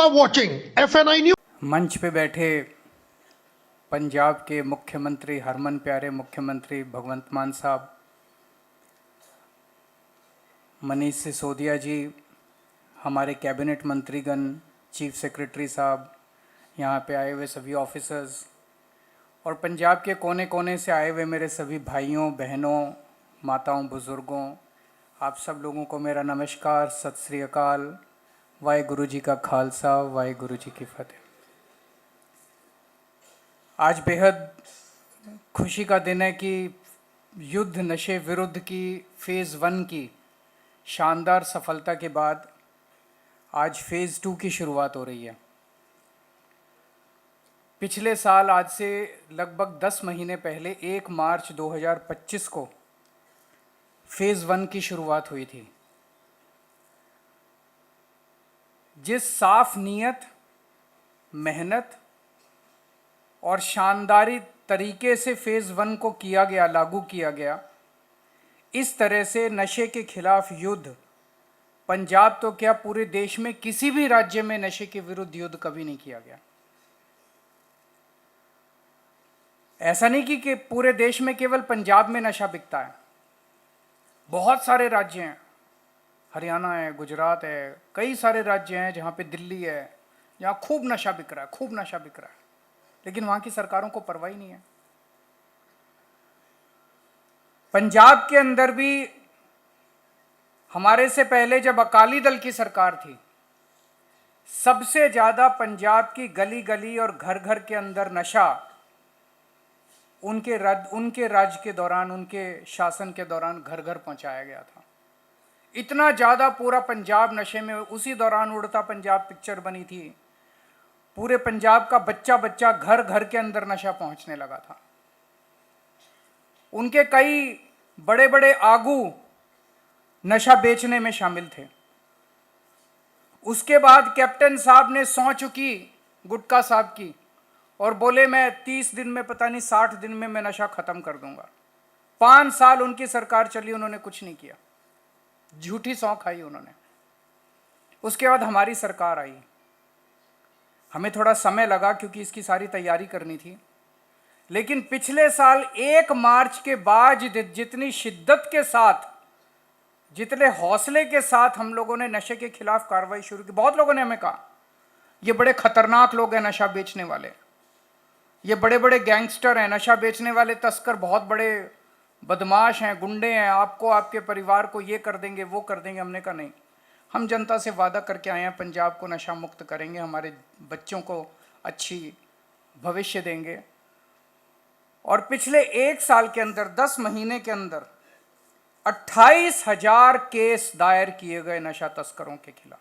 are watching FNI News. मंच पे बैठे पंजाब के मुख्यमंत्री, हरमन प्यारे मुख्यमंत्री भगवंत मान साहब, मनीष सिसोदिया जी, हमारे कैबिनेट मंत्रीगण, चीफ सेक्रेटरी साहब, यहाँ पे आए हुए सभी ऑफिसर्स और पंजाब के कोने कोने से आए हुए मेरे सभी भाइयों, बहनों, माताओं, बुज़ुर्गों, आप सब लोगों को मेरा नमस्कार, सत श्री अकाल, वाहेगुरु जी का खालसा, वाहेगुरु जी की फतेह। आज बेहद खुशी का दिन है कि युद्ध नशे विरुद्ध की फ़ेज़ 1 की शानदार सफलता के बाद आज फ़ेज़ 2 की शुरुआत हो रही है। पिछले साल आज से लगभग 10 महीने पहले 1 मार्च 2025 को फ़ेज़ 1 की शुरुआत हुई थी। जिस साफ नीयत, मेहनत और शानदारी तरीके से फ़ेज़ 1 को किया गया, लागू किया गया, इस तरह से नशे के खिलाफ युद्ध पंजाब तो क्या पूरे देश में किसी भी राज्य में नशे के विरुद्ध युद्ध कभी नहीं किया गया। ऐसा नहीं कि पूरे देश में केवल पंजाब में नशा बिकता है, बहुत सारे राज्य हैं, हरियाणा है, गुजरात है, कई सारे राज्य हैं जहाँ पे दिल्ली है, जहाँ खूब नशा बिक रहा है, खूब नशा बिक रहा है, लेकिन वहाँ की सरकारों को परवाह ही नहीं है। पंजाब के अंदर भी हमारे से पहले जब अकाली दल की सरकार थी, सबसे ज़्यादा पंजाब की गली गली और घर घर के अंदर नशा उनके राज के दौरान, उनके शासन के दौरान घर घर पहुंचाया गया था। इतना ज़्यादा पूरा पंजाब नशे में, उसी दौरान उड़ता पंजाब पिक्चर बनी थी, पूरे पंजाब का बच्चा बच्चा घर घर के अंदर नशा पहुंचने लगा था। उनके कई बड़े बड़े आगू नशा बेचने में शामिल थे। उसके बाद कैप्टन साहब ने सौं चुकी गुटका साहब की और बोले मैं 30 दिन में, पता नहीं 60 दिन में मैं नशा खत्म कर दूंगा। 5 साल उनकी सरकार चली, उन्होंने कुछ नहीं किया, झूठी सौं खाई उन्होंने। उसके बाद हमारी सरकार आई, हमें थोड़ा समय लगा क्योंकि इसकी सारी तैयारी करनी थी, लेकिन पिछले साल 1 मार्च के बाद जितनी शिद्दत के साथ, जितने हौसले के साथ हम लोगों ने नशे के खिलाफ कार्रवाई शुरू की। बहुत लोगों ने हमें कहा ये बड़े खतरनाक लोग हैं नशा बेचने वाले, ये बड़े बड़े गैंगस्टर हैं, नशा बेचने वाले तस्कर बहुत बड़े बदमाश हैं, गुंडे हैं, आपको, आपके परिवार को ये कर देंगे, वो कर देंगे। हमने कहा नहीं, हम जनता से वादा करके आए हैं, पंजाब को नशा मुक्त करेंगे, हमारे बच्चों को अच्छी भविष्य देंगे। और पिछले 1 साल के अंदर, 10 महीने के अंदर 28,000 केस दायर किए गए नशा तस्करों के खिलाफ।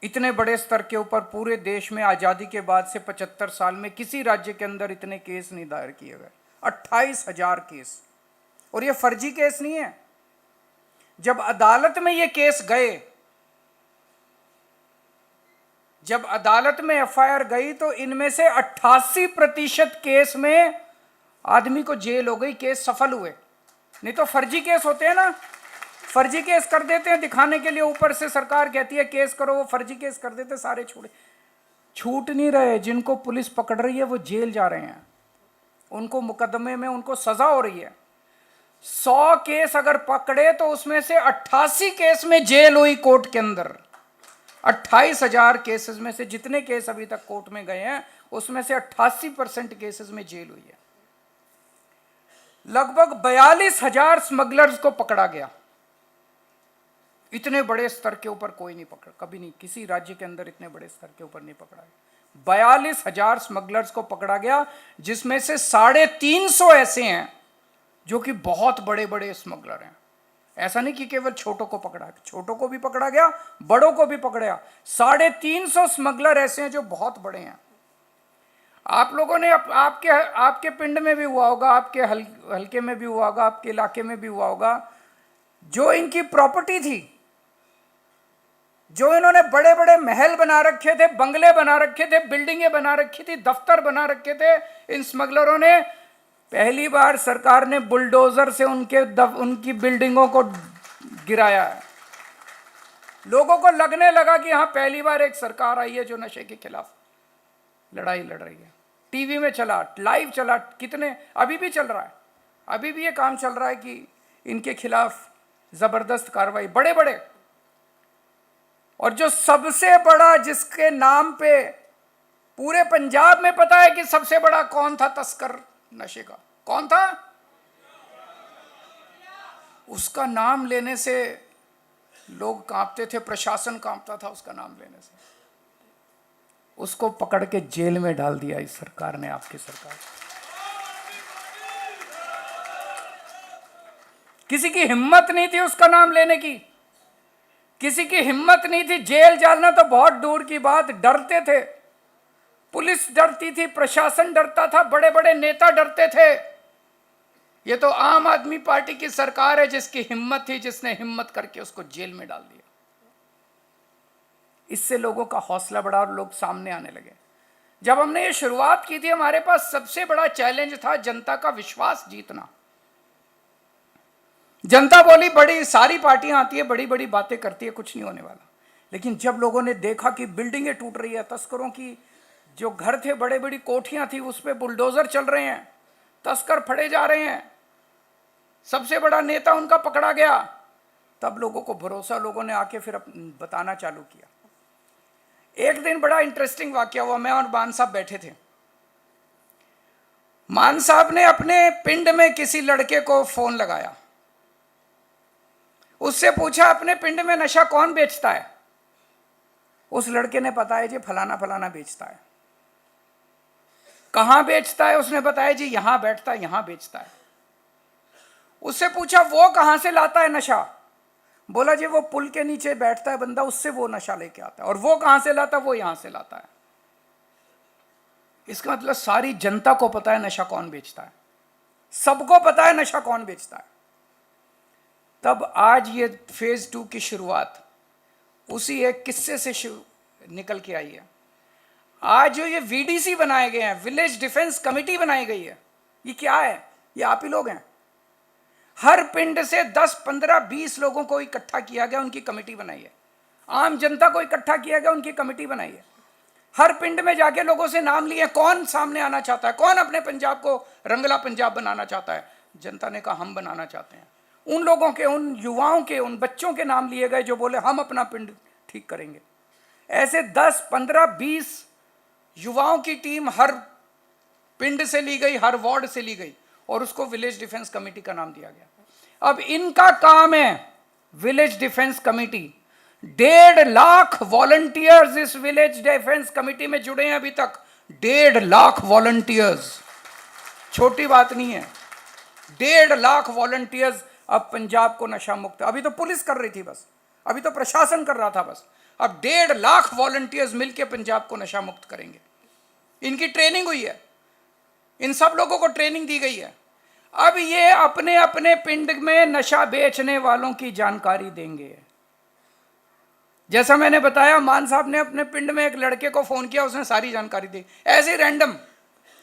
इतने बड़े स्तर के ऊपर पूरे देश में आज़ादी के बाद से 75 साल में किसी राज्य के अंदर इतने केस नहीं दायर किए गए। 28,000 केस। और ये फर्जी केस नहीं है। जब अदालत में ये केस गए, जब अदालत में एफआईआर गई, तो इनमें से 88% केस में आदमी को जेल हो गई, केस सफल हुए। नहीं तो फर्जी केस होते हैं ना, फर्जी केस कर देते हैं दिखाने के लिए, ऊपर से सरकार कहती है केस करो, वो फर्जी केस कर देते, सारे छूट नहीं रहे। जिनको पुलिस पकड़ रही है वो जेल जा रहे हैं, उनको मुकदमे में उनको सजा हो रही है। 100 केस अगर पकड़े तो उसमें से 88 केस में जेल हुई कोर्ट के अंदर। 28,000 केसेस में से जितने केस अभी तक कोर्ट में गए हैं, उसमें से 88% केसेस में जेल हुई है। लगभग 42,000 स्मगलर्स को पकड़ा गया। इतने बड़े स्तर के ऊपर कोई नहीं पकड़ा, कभी नहीं, किसी राज्य के अंदर इतने बड़े स्तर के ऊपर नहीं पकड़ा गया। 42,000 स्मगलर्स को पकड़ा गया, जिसमें से 350 ऐसे हैं जो कि बहुत बड़े बड़े स्मगलर हैं। ऐसा नहीं कि केवल छोटों को पकड़ा, छोटों को भी पकड़ा गया, बड़ों को भी पकड़ा गया। 350 स्मगलर ऐसे हैं जो बहुत बड़े हैं। आप लोगों ने आपके पिंड में भी हुआ होगा, आपके हल्के में भी हुआ होगा, आपके इलाके में भी हुआ होगा, जो इनकी प्रॉपर्टी थी, जो इन्होंने बड़े बड़े महल बना रखे थे, बंगले बना रखे थे, बिल्डिंगें बना रखी थी, दफ्तर बना रखे थे, इन स्मगलरों ने पहली बार सरकार ने बुलडोजर से उनकी बिल्डिंगों को गिराया है। लोगों को लगने लगा कि हाँ पहली बार एक सरकार आई है जो नशे के खिलाफ लड़ाई लड़ रही है। टीवी में चला, लाइव चला, कितने अभी भी चल रहा है, अभी भी ये काम चल रहा है कि इनके खिलाफ जबरदस्त कार्रवाई, बड़े बड़े। और जो सबसे बड़ा, जिसके नाम पे पूरे पंजाब में पता है कि सबसे बड़ा कौन था तस्कर नशे का, कौन था, उसका नाम लेने से लोग कांपते थे, प्रशासन कांपता था उसका नाम लेने से। उसको पकड़ के जेल में डाल दिया इस सरकार ने, आपकी सरकार। किसी की हिम्मत नहीं थी उसका नाम लेने की, किसी की हिम्मत नहीं थी। जेल जाना तो बहुत दूर की बात, डरते थे, पुलिस डरती थी, प्रशासन डरता था, बड़े बड़े नेता डरते थे। ये तो आम आदमी पार्टी की सरकार है जिसकी हिम्मत थी, जिसने हिम्मत करके उसको जेल में डाल दिया। इससे लोगों का हौसला बढ़ा और लोग सामने आने लगे। जब हमने ये शुरुआत की थी, हमारे पास सबसे बड़ा चैलेंज था जनता का विश्वास जीतना। जनता बोली बड़ी सारी पार्टियां आती है, बड़ी बड़ी बातें करती है, कुछ नहीं होने वाला। लेकिन जब लोगों ने देखा कि बिल्डिंगें टूट रही है, तस्करों की जो घर थे, बड़े बड़ी कोठियां थी, उस पर बुलडोजर चल रहे हैं, तस्कर फड़े जा रहे हैं, सबसे बड़ा नेता उनका पकड़ा गया, तब लोगों को भरोसा, लोगों ने आके फिर बताना चालू किया। एक दिन बड़ा इंटरेस्टिंग वाकया हुआ। मैं और मान साहब बैठे थे। मान साहब ने अपने पिंड में किसी लड़के को फोन लगाया, उससे पूछा अपने पिंड में नशा कौन बेचता है। उस लड़के ने बताया जी फलाना फलाना बेचता है। कहां बेचता है? उसने बताया जी यहां बैठता है, यहां बेचता है। उससे पूछा वो कहां से लाता है नशा? बोला जी वो पुल के नीचे बैठता है बंदा, उससे वो नशा लेके आता है। और वो कहां से लाता है? वो यहां से लाता है। इसका मतलब सारी जनता को पता है नशा कौन बेचता है, सबको पता है नशा कौन बेचता है। तब आज ये फेज 2 की शुरुआत उसी एक किस्से से निकल के आई है। आज जो ये वीडीसी बनाए गए हैं, विलेज डिफेंस कमेटी बनाई गई है, ये क्या है? ये आप ही लोग हैं। हर पिंड से 10, 15, 20 लोगों को इकट्ठा किया गया, उनकी कमेटी बनाई है। आम जनता को इकट्ठा किया गया, उनकी कमेटी बनाई है। हर पिंड में जाके लोगों से नाम लिए, कौन सामने आना चाहता है, कौन अपने पंजाब को रंगला पंजाब बनाना चाहता है। जनता ने कहा हम बनाना चाहते हैं। उन लोगों के, उन युवाओं के, उन बच्चों के नाम लिए गए जो बोले हम अपना पिंड ठीक करेंगे। ऐसे 10, 15, 20 युवाओं की टीम हर पिंड से ली गई, हर वार्ड से ली गई, और उसको विलेज डिफेंस कमेटी का नाम दिया गया। अब इनका काम है, village defence committee, 1.5 lakh volunteers इस विलेज डिफेंस कमेटी में जुड़े हैं अभी तक। 1.5 लाख वॉलंटियर्स, छोटी बात नहीं है। 1.5 लाख वॉलंटियर्स अब पंजाब को नशा मुक्त। अभी तो पुलिस कर रही थी बस, अभी तो प्रशासन कर रहा था बस, अब 1.5 लाख वॉलंटियर्स मिलकर पंजाब को नशा मुक्त करेंगे। इनकी ट्रेनिंग हुई है, इन सब लोगों को ट्रेनिंग दी गई है। अब ये अपने अपने पिंड में नशा बेचने वालों की जानकारी देंगे। जैसा मैंने बताया, मान साहब ने अपने पिंड में एक लड़के को फोन किया, उसने सारी जानकारी दी। ऐसे ही रैंडम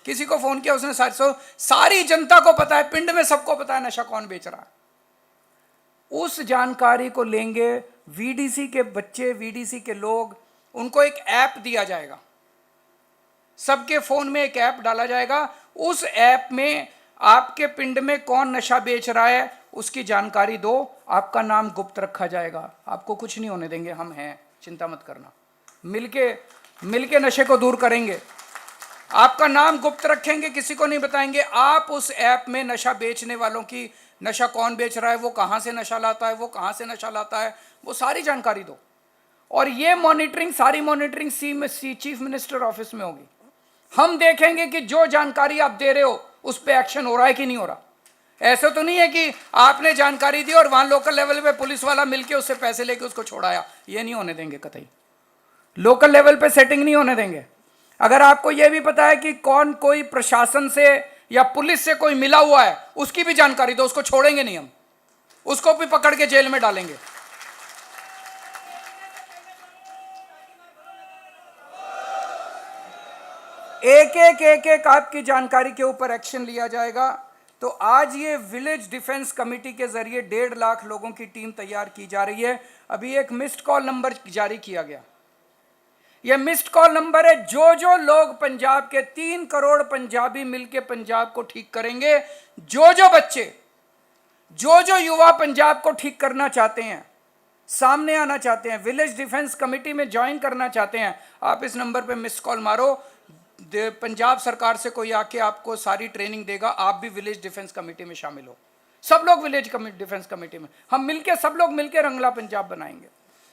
किसी को फोन किया, उसने सारी जनता को पता है, पिंड में सबको पता है नशा कौन बेच रहा है। उस जानकारी को लेंगे वीडीसी के बच्चे, वीडीसी के लोग, उनको एक ऐप दिया जाएगा, सबके फोन में एक ऐप डाला जाएगा। उस ऐप में आपके पिंड में कौन नशा बेच रहा है उसकी जानकारी दो, आपका नाम गुप्त रखा जाएगा, आपको कुछ नहीं होने देंगे, हम हैं, चिंता मत करना, मिलके नशे को दूर करेंगे। आपका नाम गुप्त रखेंगे, किसी को नहीं बताएंगे। आप उस ऐप में नशा बेचने वालों की, नशा कौन बेच रहा है, वो कहाँ से नशा लाता है, वो कहाँ से नशा लाता है, वो सारी जानकारी दो। और ये मॉनिटरिंग, सारी मॉनिटरिंग चीफ मिनिस्टर ऑफिस में होगी। हम देखेंगे कि जो जानकारी आप दे रहे हो उस पर एक्शन हो रहा है कि नहीं हो रहा। ऐसा तो नहीं है कि आपने जानकारी दी और वहां लोकल लेवल पे पुलिस वाला मिलके उससे पैसे लेके उसको छोड़ाया। ये नहीं होने देंगे कतई, लोकल लेवल पे सेटिंग नहीं होने देंगे। अगर आपको यह भी पता है कि कौन कोई प्रशासन से या पुलिस से कोई मिला हुआ है, उसकी भी जानकारी दो, उसको छोड़ेंगे नहीं हम, उसको भी पकड़ के जेल में डालेंगे। एक एक आपकी जानकारी के ऊपर एक्शन लिया जाएगा। तो आज ये विलेज डिफेंस कमेटी के जरिए 1.5 लाख लोगों की टीम तैयार की जा रही है। अभी एक मिस्ड कॉल नंबर जारी किया गया, यह मिस्ड कॉल नंबर है। जो जो लोग पंजाब के 3 करोड़ पंजाबी मिलके पंजाब को ठीक करेंगे, जो जो बच्चे, जो जो युवा पंजाब को ठीक करना चाहते हैं, सामने आना चाहते हैं, विलेज डिफेंस कमेटी में ज्वाइन करना चाहते हैं, आप इस नंबर पे मिस्ड कॉल मारो। पंजाब सरकार से कोई आके आपको सारी ट्रेनिंग देगा, आप भी विलेज डिफेंस कमेटी में शामिल हो। सब लोग विलेज डिफेंस कमेटी में, हम मिलके, सब लोग मिलके रंगला पंजाब बनाएंगे।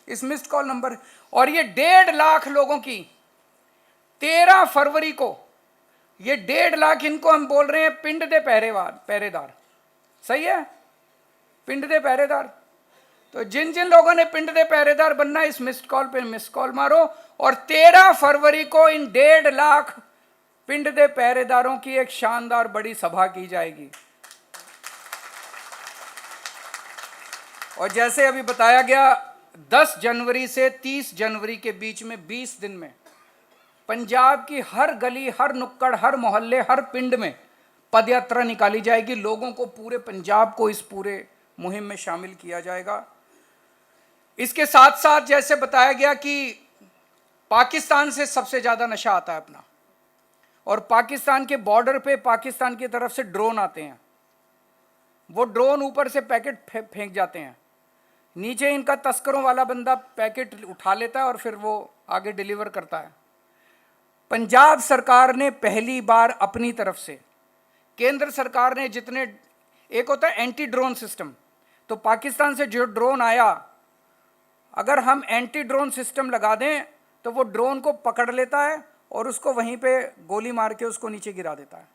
इस मिस्ड कॉल नंबर, और ये 1.5 लाख लोगों की 13 फरवरी को, ये 1.5 लाख, इनको हम बोल रहे हैं पिंड दे पहरेदार। सही है, पिंड दे पहरेदार। तो जिन जिन लोगों ने पिंड दे पहरेदार बनना है, इस मिस्ड कॉल पे मिस्ड कॉल मारो, और 13 फरवरी को इन 1.5 लाख पिंड दे पहरेदारों की एक शानदार बड़ी सभा की जाएगी। और जैसे अभी बताया गया, 10 जनवरी से 30 जनवरी के बीच में 20 दिन में पंजाब की हर गली, हर नुक्कड़, हर मोहल्ले, हर पिंड में पदयात्रा निकाली जाएगी। लोगों को, पूरे पंजाब को इस पूरे मुहिम में शामिल किया जाएगा। इसके साथ साथ जैसे बताया गया कि पाकिस्तान से सबसे ज़्यादा नशा आता है अपना, और पाकिस्तान के बॉर्डर पे पाकिस्तान की तरफ से ड्रोन आते हैं। वो ड्रोन ऊपर से पैकेट फेंक जाते हैं, नीचे इनका तस्करों वाला बंदा पैकेट उठा लेता है और फिर वो आगे डिलीवर करता है। पंजाब सरकार ने पहली बार अपनी तरफ से, केंद्र सरकार ने जितने, एक होता है एंटी ड्रोन सिस्टम, तो पाकिस्तान से जो ड्रोन आया, अगर हम एंटी ड्रोन सिस्टम लगा दें तो वो ड्रोन को पकड़ लेता है और उसको वहीं पे गोली मार के उसको नीचे गिरा देता है।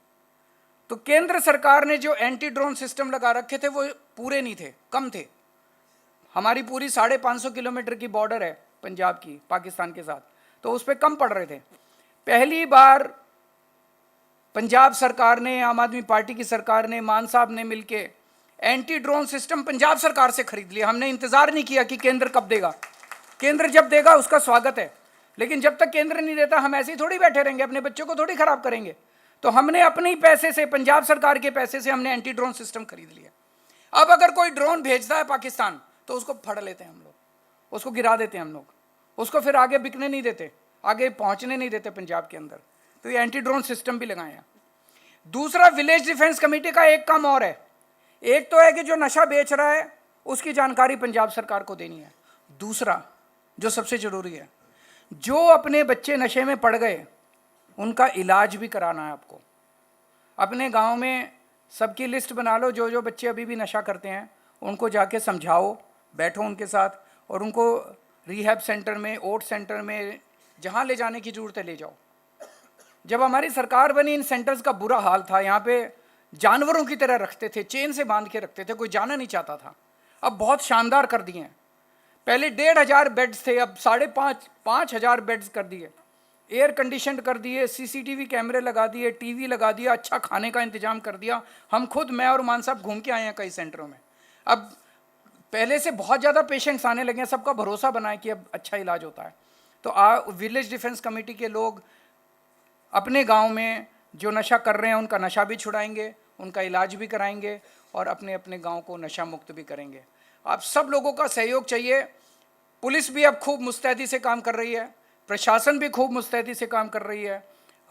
तो केंद्र सरकार ने जो एंटी ड्रोन सिस्टम लगा रखे थे वो पूरे नहीं थे, कम थे। हमारी पूरी 550 किलोमीटर की बॉर्डर है पंजाब की पाकिस्तान के साथ, तो उस पर कम पड़ रहे थे। पहली बार पंजाब सरकार ने, आम आदमी पार्टी की सरकार ने, मान साहब ने मिलके एंटी ड्रोन सिस्टम पंजाब सरकार से खरीद लिया। हमने इंतजार नहीं किया कि केंद्र कब देगा, केंद्र जब देगा उसका स्वागत है, लेकिन जब तक केंद्र नहीं देता हम ऐसे ही थोड़ी बैठे रहेंगे, अपने बच्चों को थोड़ी खराब करेंगे। तो हमने अपने ही पैसे से, पंजाब सरकार के पैसे से हमने एंटी ड्रोन सिस्टम खरीद लिया। अब अगर कोई ड्रोन भेजता है पाकिस्तान तो उसको फड़ लेते हैं हम लोग, उसको गिरा देते हैं हम लोग, उसको फिर आगे बिकने नहीं देते, आगे पहुंचने नहीं देते पंजाब के अंदर। तो ये एंटी ड्रोन सिस्टम भी लगाए हैं। दूसरा, विलेज डिफेंस कमेटी का एक काम और है। एक तो है कि जो नशा बेच रहा है उसकी जानकारी पंजाब सरकार को देनी है। दूसरा जो सबसे जरूरी है, जो अपने बच्चे नशे में पड़ गए उनका इलाज भी कराना है आपको। अपने गांव में सबकी लिस्ट बना लो, जो जो बच्चे अभी भी नशा करते हैं उनको जाके समझाओ, बैठो उनके साथ, और उनको रिहैब सेंटर में, ओट सेंटर में, जहाँ ले जाने की ज़रूरत है ले जाओ। जब हमारी सरकार बनी, इन सेंटर्स का बुरा हाल था। यहाँ पे जानवरों की तरह रखते थे, चेन से बांध के रखते थे, कोई जाना नहीं चाहता था। अब बहुत शानदार कर दिए हैं। पहले 1,500 बेड्स थे, अब 5,500 बेड्स कर दिए, एयर कंडीशन कर दिए, CCTV कैमरे लगा दिए, टीवी लगा दिया, अच्छा खाने का इंतजाम कर दिया। हम खुद, मैं और मान साहब घूम के आए हैं कई सेंटरों में। अब पहले से बहुत ज़्यादा पेशेंट्स आने लगे हैं, सबका भरोसा बना है कि अब अच्छा इलाज होता है। तो विलेज डिफेंस कमेटी के लोग अपने गांव में जो नशा कर रहे हैं उनका नशा भी छुड़ाएंगे, उनका इलाज भी कराएंगे, और अपने अपने गांव को नशा मुक्त भी करेंगे। आप सब लोगों का सहयोग चाहिए। पुलिस भी अब खूब मुस्तैदी से काम कर रही है, प्रशासन भी खूब मुस्तैदी से काम कर रही है।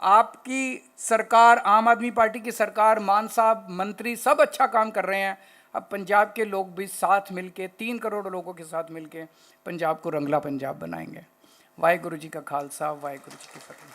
आपकी सरकार, आम आदमी पार्टी की सरकार, मान साहब, मंत्री सब अच्छा काम कर रहे हैं। अब पंजाब के लोग भी साथ मिलके, 3 करोड़ लोगों के साथ मिलके पंजाब को रंगला पंजाब बनाएंगे। वाहिगुरु जी का खालसा, वाहिगुरु जी की फतेह।